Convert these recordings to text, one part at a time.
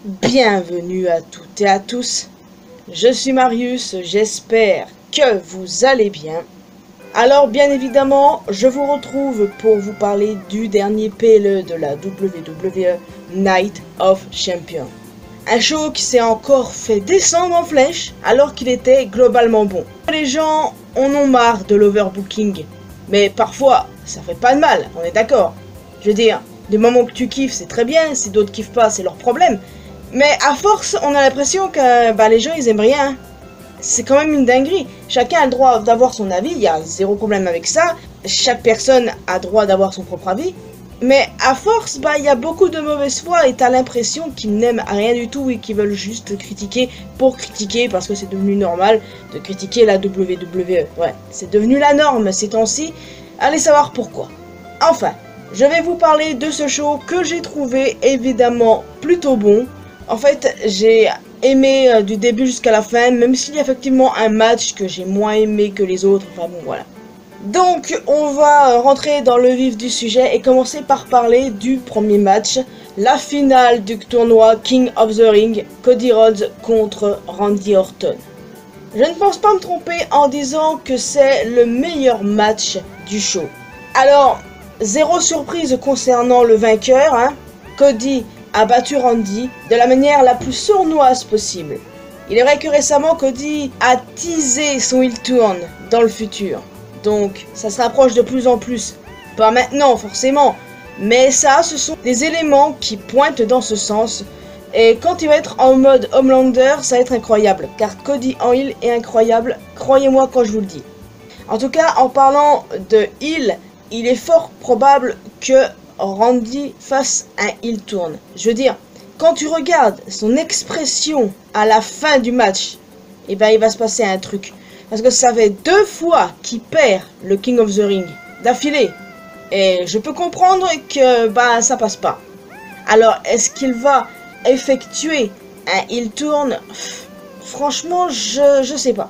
Bienvenue à toutes et à tous, je suis Marius, j'espère que vous allez bien. Alors bien évidemment, je vous retrouve pour vous parler du dernier PLE de la WWE Night of Champions. Un show qui s'est encore fait descendre en flèche alors qu'il était globalement bon. Les gens en ont marre de l'overbooking, mais parfois ça fait pas de mal, on est d'accord. Je veux dire, du moment que tu kiffes c'est très bien, si d'autres kiffent pas c'est leur problème. Mais à force, on a l'impression que les gens ils aiment rien. C'est quand même une dinguerie. Chacun a le droit d'avoir son avis, il y a zéro problème avec ça. Chaque personne a droit d'avoir son propre avis. Mais à force, il y a beaucoup de mauvaise foi et t'as l'impression qu'ils n'aiment rien du tout et qu'ils veulent juste critiquer pour critiquer parce que c'est devenu normal de critiquer la WWE. Ouais, c'est devenu la norme ces temps-ci. Allez savoir pourquoi. Enfin, je vais vous parler de ce show que j'ai trouvé évidemment plutôt bon. En fait, j'ai aimé du début jusqu'à la fin, même s'il y a effectivement un match que j'ai moins aimé que les autres, enfin bon voilà. Donc, on va rentrer dans le vif du sujet et commencer par parler du premier match, la finale du tournoi King of the Ring, Cody Rhodes contre Randy Orton. Je ne pense pas me tromper en disant que c'est le meilleur match du show. Alors, zéro surprise concernant le vainqueur, hein. Cody a battu Randy de la manière la plus sournoise possible. Il est vrai que récemment Cody a teasé son heel turn dans le futur. Donc ça se rapproche de plus en plus. Pas maintenant forcément, mais ça ce sont des éléments qui pointent dans ce sens. Et quand il va être en mode Homelander, ça va être incroyable. Car Cody en heel est incroyable, croyez-moi quand je vous le dis. En tout cas, en parlant de heel, il est fort probable que Randy fasse un heel turn. Je veux dire, quand tu regardes son expression à la fin du match, il va se passer un truc. Parce que ça fait 2 fois qu'il perd le King of the Ring d'affilée. Et je peux comprendre que ça passe pas. Alors, est-ce qu'il va effectuer un heel turn? Franchement, je sais pas.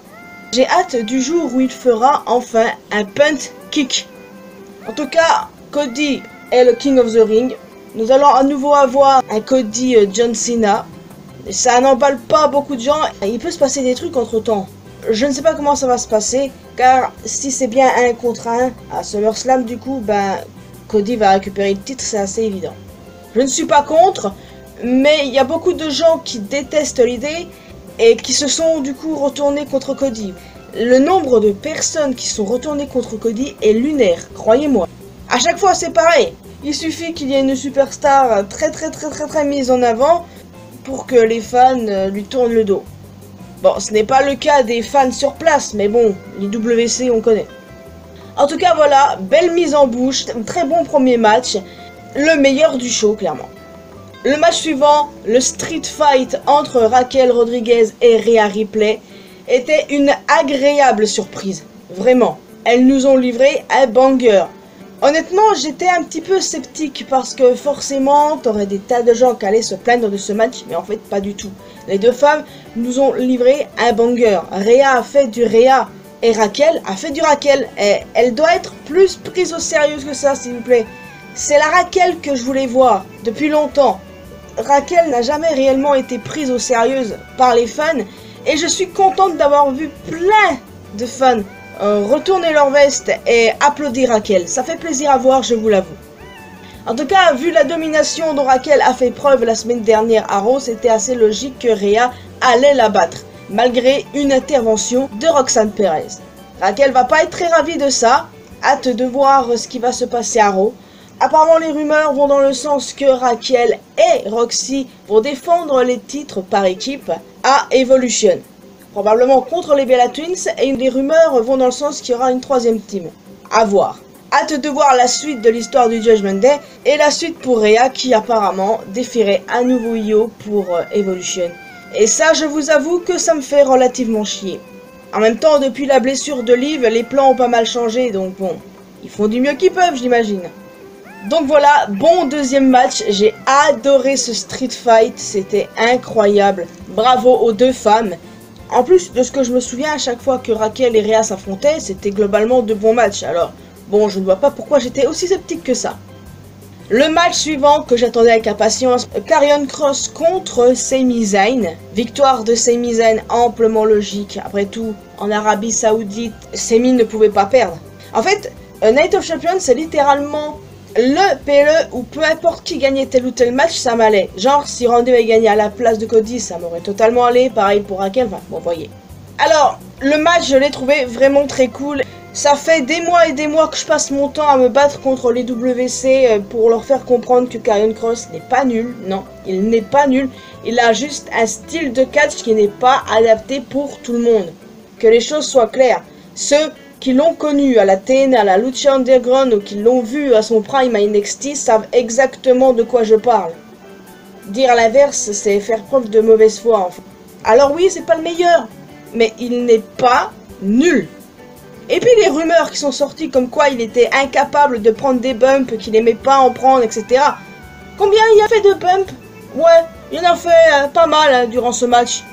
J'ai hâte du jour où il fera enfin un punt kick. En tout cas, Cody est le King of the Ring. Nous allons à nouveau avoir un Cody John Cena. Ça n'emballe pas beaucoup de gens. Il peut se passer des trucs entre temps. Je ne sais pas comment ça va se passer. Car si c'est bien 1 contre 1 à SummerSlam, du coup, Cody va récupérer le titre, c'est assez évident. Je ne suis pas contre. Mais il y a beaucoup de gens qui détestent l'idée. Et qui se sont du coup retournés contre Cody. Le nombre de personnes qui sont retournées contre Cody est lunaire, croyez-moi. À chaque fois c'est pareil. Il suffit qu'il y ait une superstar très mise en avant pour que les fans lui tournent le dos. Bon, ce n'est pas le cas des fans sur place, mais bon, les WC on connaît. En tout cas voilà, belle mise en bouche, très bon premier match, le meilleur du show clairement. Le match suivant, le street fight entre Raquel Rodriguez et Rhea Ripley, était une agréable surprise, vraiment. Elles nous ont livré un banger. Honnêtement, j'étais un petit peu sceptique parce que forcément, t'aurais des tas de gens qui allaient se plaindre de ce match, mais en fait, pas du tout. Les 2 femmes nous ont livré un banger. Rhea a fait du Rhea et Raquel a fait du Raquel. Et elle doit être plus prise au sérieux que ça, s'il vous plaît. C'est la Raquel que je voulais voir depuis longtemps. Raquel n'a jamais réellement été prise au sérieux par les fans et je suis contente d'avoir vu plein de fans retourner leur veste et applaudir Raquel. Ça fait plaisir à voir, je vous l'avoue. En tout cas, vu la domination dont Raquel a fait preuve la semaine dernière à Raw, c'était assez logique que Rhea allait la battre, malgré une intervention de Roxanne Perez. Raquel va pas être très ravie de ça, hâte de voir ce qui va se passer à Raw. Apparemment, les rumeurs vont dans le sens que Raquel et Roxy vont défendre les titres par équipe à Evolution. Probablement contre les Bella Twins, et les rumeurs vont dans le sens qu'il y aura une 3e team. À voir. Hâte de voir la suite de l'histoire du Judgment Day et la suite pour Rhea qui apparemment défierait un nouveau Io pour Evolution. Et ça, je vous avoue que ça me fait relativement chier. En même temps, depuis la blessure de Liv, les plans ont pas mal changé, donc bon, ils font du mieux qu'ils peuvent, j'imagine. Donc voilà, bon 2e match, j'ai adoré ce street fight, c'était incroyable. Bravo aux 2 femmes. En plus de ce que je me souviens, à chaque fois que Raquel et Rhea s'affrontaient, c'était globalement de bons matchs. Alors, bon, je ne vois pas pourquoi j'étais aussi sceptique que ça. Le match suivant que j'attendais avec impatience, Karrion Kross contre Sami Zayn. Victoire de Sami Zayn amplement logique. Après tout, en Arabie Saoudite, Sami ne pouvait pas perdre. En fait, Night of Champions, c'est littéralement le PLE où peu importe qui gagnait tel ou tel match, ça m'allait. Genre, si Randy avait gagné à la place de Cody, ça m'aurait totalement allé. Pareil pour Raquel, enfin, bon, voyez. Alors, le match, je l'ai trouvé vraiment très cool. Ça fait des mois et des mois que je passe mon temps à me battre contre les WC pour leur faire comprendre que Karrion Kross n'est pas nul. Non, il n'est pas nul. Il a juste un style de catch qui n'est pas adapté pour tout le monde. Que les choses soient claires. Ceux qui l'ont connu à la TNA, à la Lucha Underground ou qui l'ont vu à son prime à NXT savent exactement de quoi je parle. Dire l'inverse, c'est faire preuve de mauvaise foi. En fait. Alors oui, c'est pas le meilleur, mais il n'est pas nul. Et puis les rumeurs qui sont sorties comme quoi il était incapable de prendre des bumps, qu'il n'aimait pas en prendre, etc. Combien il a fait de bumps? Ouais, il en a fait pas mal hein, durant ce match.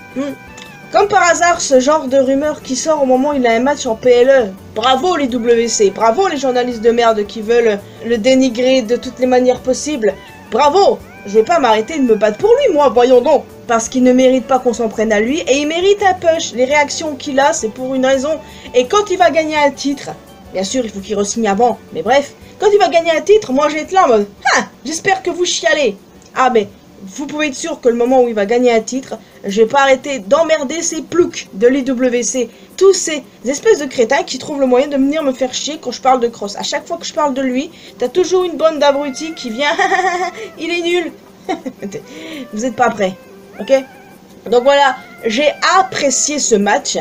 Comme par hasard, ce genre de rumeur qui sort au moment où il a un match en PLE. Bravo les WC, bravo les journalistes de merde qui veulent le dénigrer de toutes les manières possibles. Bravo, je vais pas m'arrêter de me battre pour lui, moi, voyons donc. Parce qu'il ne mérite pas qu'on s'en prenne à lui, et il mérite un push. Les réactions qu'il a, c'est pour une raison. Et quand il va gagner un titre, bien sûr, il faut qu'il re-signe avant, mais bref, quand il va gagner un titre, moi je vais être là en mode « Ah, j'espère que vous chialez !» Ah, mais vous pouvez être sûr que le moment où il va gagner un titre, je vais pas arrêter d'emmerder ces ploucs de l'IWC. Tous ces espèces de crétins qui trouvent le moyen de venir me faire chier quand je parle de Kross. À chaque fois que je parle de lui, t'as toujours une bande d'abrutis qui vient « Il est nul !» Vous êtes pas prêts. Ok, donc voilà, j'ai apprécié ce match.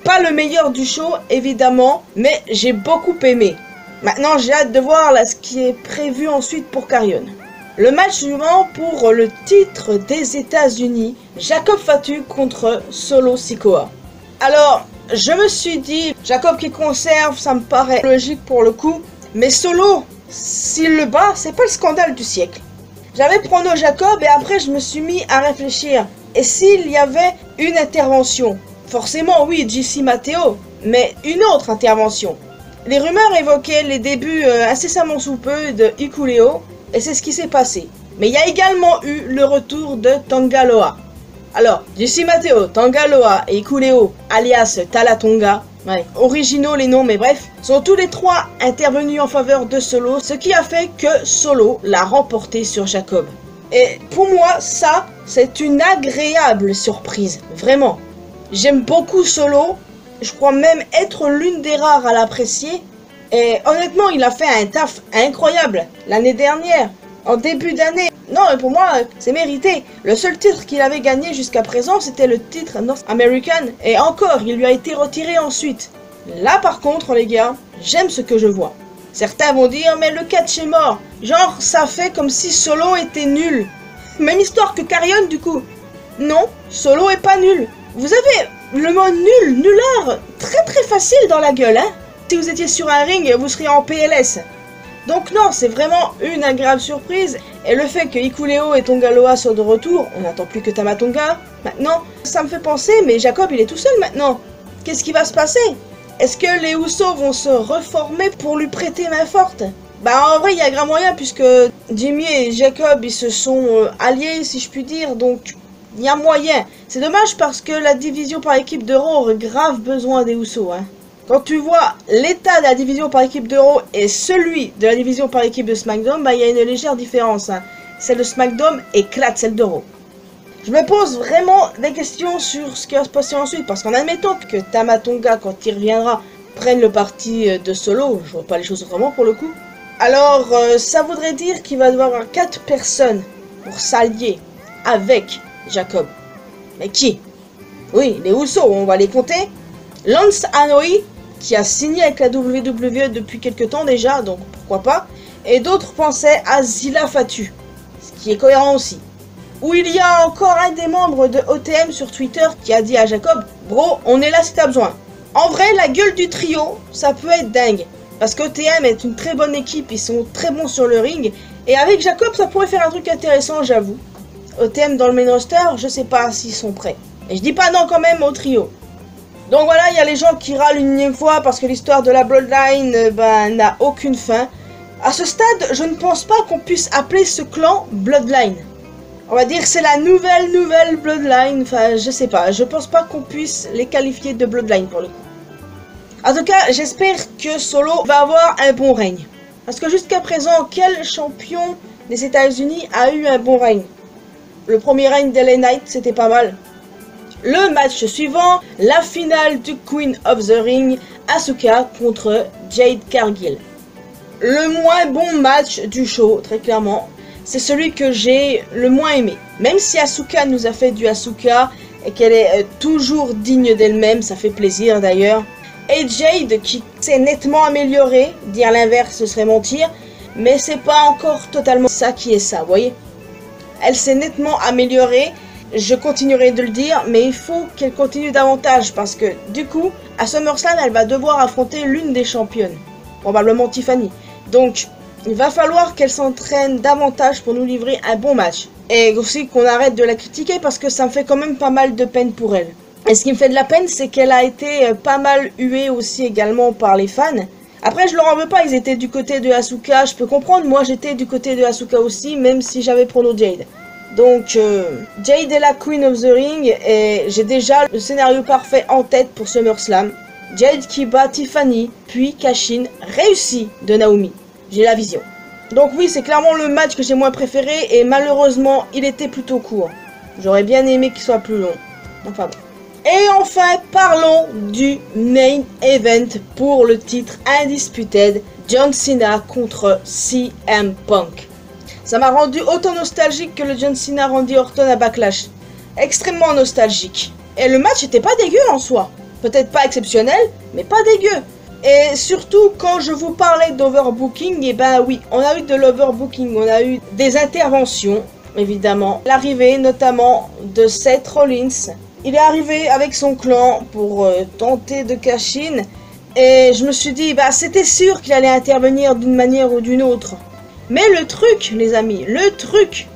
Pas le meilleur du show, évidemment, mais j'ai beaucoup aimé. Maintenant, j'ai hâte de voir là, ce qui est prévu ensuite pour Karrion. Le match suivant pour le titre des États-Unis, Jacob Fatu contre Solo Sikoa. Alors, je me suis dit, Jacob qui conserve, ça me paraît logique pour le coup, mais Solo, s'il le bat, c'est pas le scandale du siècle. J'avais prono Jacob et après je me suis mis à réfléchir. Et s'il y avait une intervention? Forcément oui, JC Matteo, mais une autre intervention. Les rumeurs évoquaient les débuts incessamment sous peu de Hikuleo, et c'est ce qui s'est passé. Mais il y a également eu le retour de Tanga Loa. Alors, JC Matteo, Tanga Loa et Hikuleo, alias Talatonga, ouais, originaux les noms mais bref, sont tous les trois intervenus en faveur de Solo, ce qui a fait que Solo l'a remporté sur Jacob. Et pour moi, ça, c'est une agréable surprise, vraiment. J'aime beaucoup Solo, je crois même être l'une des rares à l'apprécier, et honnêtement, il a fait un taf incroyable l'année dernière, en début d'année. Non, mais pour moi, c'est mérité. Le seul titre qu'il avait gagné jusqu'à présent, c'était le titre North American. Et encore, il lui a été retiré ensuite. Là, par contre, les gars, j'aime ce que je vois. Certains vont dire, mais le catch est mort. Genre, ça fait comme si Solo était nul. Même histoire que Karrion, du coup. Non, Solo est pas nul. Vous avez le mot nul, nullard, très facile dans la gueule, hein. Si vous étiez sur un ring, vous seriez en PLS. Donc non, c'est vraiment une agréable surprise, et le fait que Hikuleo et Tonga Loa soient de retour, on n'attend plus que Tama Tonga, maintenant, ça me fait penser, mais Jacob il est tout seul maintenant. Qu'est-ce qui va se passer? Est-ce que les Usos vont se reformer pour lui prêter main forte? Bah en vrai il y a grand moyen, puisque Jimmy et Jacob ils se sont alliés si je puis dire, donc il y a moyen. C'est dommage parce que la division par équipe de Raw aurait grave besoin des Usos, hein. Quand tu vois l'état de la division par équipe de Raw et celui de la division par équipe de SmackDown, bah il y a une légère différence. Hein. Celle de SmackDown éclate celle de Raw. Je me pose vraiment des questions sur ce qui va se passer ensuite, parce qu'en admettant que Tama Tonga, quand il reviendra, prenne le parti de Solo, je vois pas les choses autrement pour le coup. Alors, ça voudrait dire qu'il va devoir avoir 4 personnes pour s'allier avec Jacob. Mais qui? Oui, les Usos, on va les compter. Lance Anoa'i, qui a signé avec la WWE depuis quelques temps déjà, donc pourquoi pas. Et d'autres pensaient à Zilla Fatu, ce qui est cohérent aussi. Où il y a encore un des membres de OTM sur Twitter qui a dit à Jacob, bro, on est là si t'as besoin. En vrai, la gueule du trio, ça peut être dingue. Parce qu'OTM est une très bonne équipe, ils sont très bons sur le ring. Et avec Jacob, ça pourrait faire un truc intéressant, j'avoue. OTM dans le main roster, je sais pas s'ils sont prêts. Et je dis pas non quand même au trio. Donc voilà, il y a les gens qui râlent une énième fois parce que l'histoire de la Bloodline n'a aucune fin. À ce stade, je ne pense pas qu'on puisse appeler ce clan Bloodline. On va dire que c'est la nouvelle Bloodline. Enfin, je sais pas. Je pense pas qu'on puisse les qualifier de Bloodline pour le coup. En tout cas, j'espère que Solo va avoir un bon règne. Parce que jusqu'à présent, quel champion des États-Unis a eu un bon règne? Le premier règne d'LA Knight, c'était pas mal. Le match suivant, la finale du Queen of the Ring, Asuka contre Jade Cargill. Le moins bon match du show, très clairement, c'est celui que j'ai le moins aimé. Même si Asuka nous a fait du Asuka et qu'elle est toujours digne d'elle-même, ça fait plaisir d'ailleurs. Et Jade qui s'est nettement améliorée, dire l'inverse ce serait mentir, mais c'est pas encore totalement ça qui est ça, vous voyez. Elle s'est nettement améliorée, je continuerai de le dire, mais il faut qu'elle continue davantage parce que du coup, à SummerSlam, elle va devoir affronter l'une des championnes, probablement Tiffany. Donc, il va falloir qu'elle s'entraîne davantage pour nous livrer un bon match. Et aussi qu'on arrête de la critiquer parce que ça me fait quand même pas mal de peine pour elle. Et ce qui me fait de la peine, c'est qu'elle a été pas mal huée aussi également par les fans. Après, je leur en veux pas, ils étaient du côté de Asuka, je peux comprendre. Moi, j'étais du côté de Asuka aussi, même si j'avais prono Jade. Donc, Jade est la Queen of the Ring et j'ai déjà le scénario parfait en tête pour SummerSlam. Jade qui bat Tiffany, puis cash-in réussi de Naomi. J'ai la vision. Donc oui, c'est clairement le match que j'ai moins préféré et malheureusement, il était plutôt court. J'aurais bien aimé qu'il soit plus long. Enfin bon. Et enfin, parlons du main event pour le titre Undisputed, John Cena contre CM Punk. Ça m'a rendu autant nostalgique que le John Cena Randy Orton à Backlash. Extrêmement nostalgique. Et le match était pas dégueu en soi. Peut-être pas exceptionnel, mais pas dégueu. Et surtout, quand je vous parlais d'overbooking, et ben oui, on a eu de l'overbooking, on a eu des interventions, évidemment. L'arrivée notamment de Seth Rollins. Il est arrivé avec son clan pour tenter de cash-in. Et je me suis dit, bah c'était sûr qu'il allait intervenir d'une manière ou d'une autre. Mais le truc, les amis, le truc,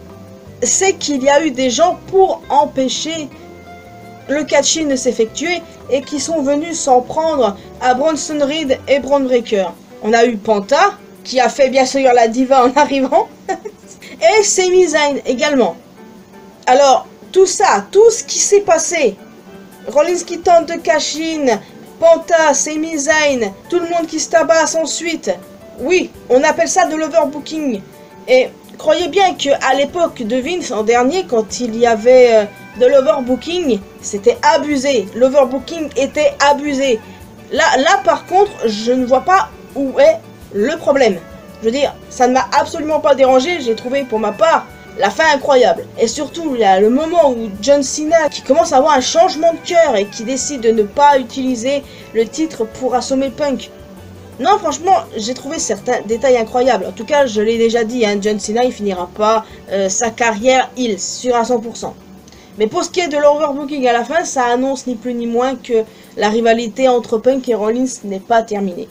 c'est qu'il y a eu des gens pour empêcher le catch-in de s'effectuer et qui sont venus s'en prendre à Bronson Reed et Bron Breakker. On a eu Penta, qui a fait bien sûr la diva en arrivant, et Sami Zayn également. Alors, tout ça, tout ce qui s'est passé, Rollins qui tente de cash-in, Penta, Sami Zayn, tout le monde qui se tabasse ensuite. Oui, on appelle ça de l'overbooking. Et croyez bien qu'à l'époque de Vince, en dernier, quand il y avait de l'overbooking, c'était abusé. L'overbooking était abusé. Là, par contre, je ne vois pas où est le problème. Je veux dire, ça ne m'a absolument pas dérangé. J'ai trouvé pour ma part la fin incroyable. Et surtout, il y a le moment où John Cena qui commence à avoir un changement de cœur et qui décide de ne pas utiliser le titre pour assommer Punk. Non, franchement, j'ai trouvé certains détails incroyables. En tout cas, je l'ai déjà dit, hein, John Cena, il finira pas sa carrière heel, sûr à 100%. Mais pour ce qui est de l'overbooking à la fin, ça annonce ni plus ni moins que la rivalité entre Punk et Rollins n'est pas terminée.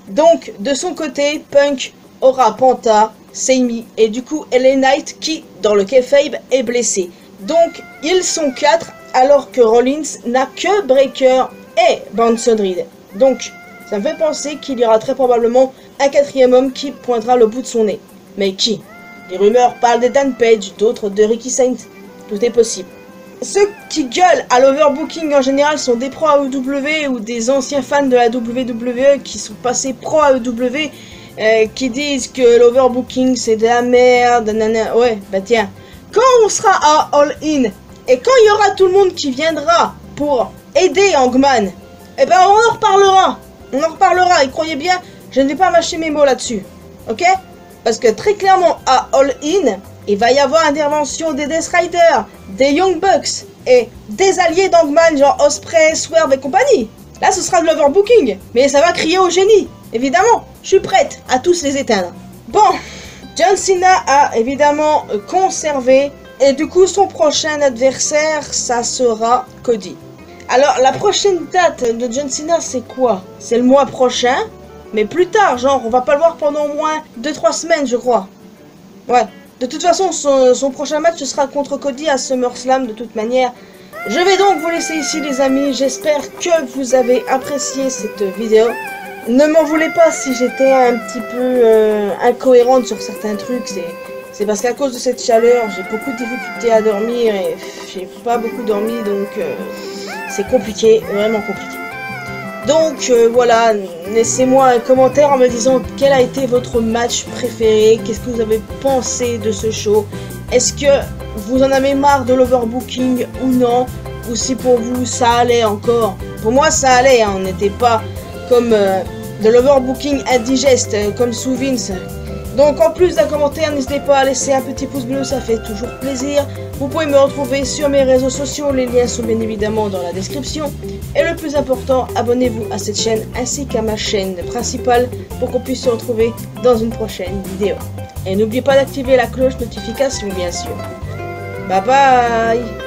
Donc, de son côté, Punk aura Penta, Sami et du coup LA Knight qui, dans le kayfabe, est blessé. Donc, ils sont 4 alors que Rollins n'a que Breakker et Bronson Reed. Donc, ça me fait penser qu'il y aura très probablement un 4e homme qui pointera le bout de son nez. Mais qui? Les rumeurs parlent d'Ethan Page, d'autres de Ricky Saint. Tout est possible. Ceux qui gueulent à l'overbooking en général sont des pros AEW ou des anciens fans de la WWE qui sont passés pro AEW qui disent que l'overbooking c'est de la merde, nanana. Ouais, bah tiens. Quand on sera à All In et quand il y aura tout le monde qui viendra pour aider Hangman, eh ben on en reparlera. On en reparlera et croyez bien, je ne vais pas mâcher mes mots là-dessus. Ok? Parce que très clairement à All In, il va y avoir intervention des Death Riders, des Young Bucks et des alliés d'Hangman genre Ospreay, Swerve et compagnie. Là ce sera de l'overbooking, mais ça va crier au génie. Évidemment, je suis prête à tous les éteindre. Bon, John Cena a évidemment conservé et du coup son prochain adversaire ça sera Cody. Alors la prochaine date de John Cena c'est quoi? C'est le mois prochain, mais plus tard, genre on va pas le voir pendant au moins 2-3 semaines je crois. Ouais. De toute façon, son prochain match ce sera contre Cody à SummerSlam de toute manière. Je vais donc vous laisser ici les amis. J'espère que vous avez apprécié cette vidéo. Ne m'en voulez pas si j'étais un petit peu incohérente sur certains trucs. C'est parce qu'à cause de cette chaleur, j'ai beaucoup de difficultés à dormir et j'ai pas beaucoup dormi, donc c'est compliqué, vraiment compliqué. Donc voilà, laissez-moi un commentaire en me disant quel a été votre match préféré, qu'est-ce que vous avez pensé de ce show. Est-ce que vous en avez marre de l'overbooking ou non, ou si pour vous ça allait encore. Pour moi ça allait, hein, on n'était pas comme de l'overbooking indigeste comme sous Vince. Donc en plus d'un commentaire, n'hésitez pas à laisser un petit pouce bleu, ça fait toujours plaisir. Vous pouvez me retrouver sur mes réseaux sociaux, les liens sont bien évidemment dans la description. Et le plus important, abonnez-vous à cette chaîne ainsi qu'à ma chaîne principale pour qu'on puisse se retrouver dans une prochaine vidéo. Et n'oubliez pas d'activer la cloche notification bien sûr. Bye bye.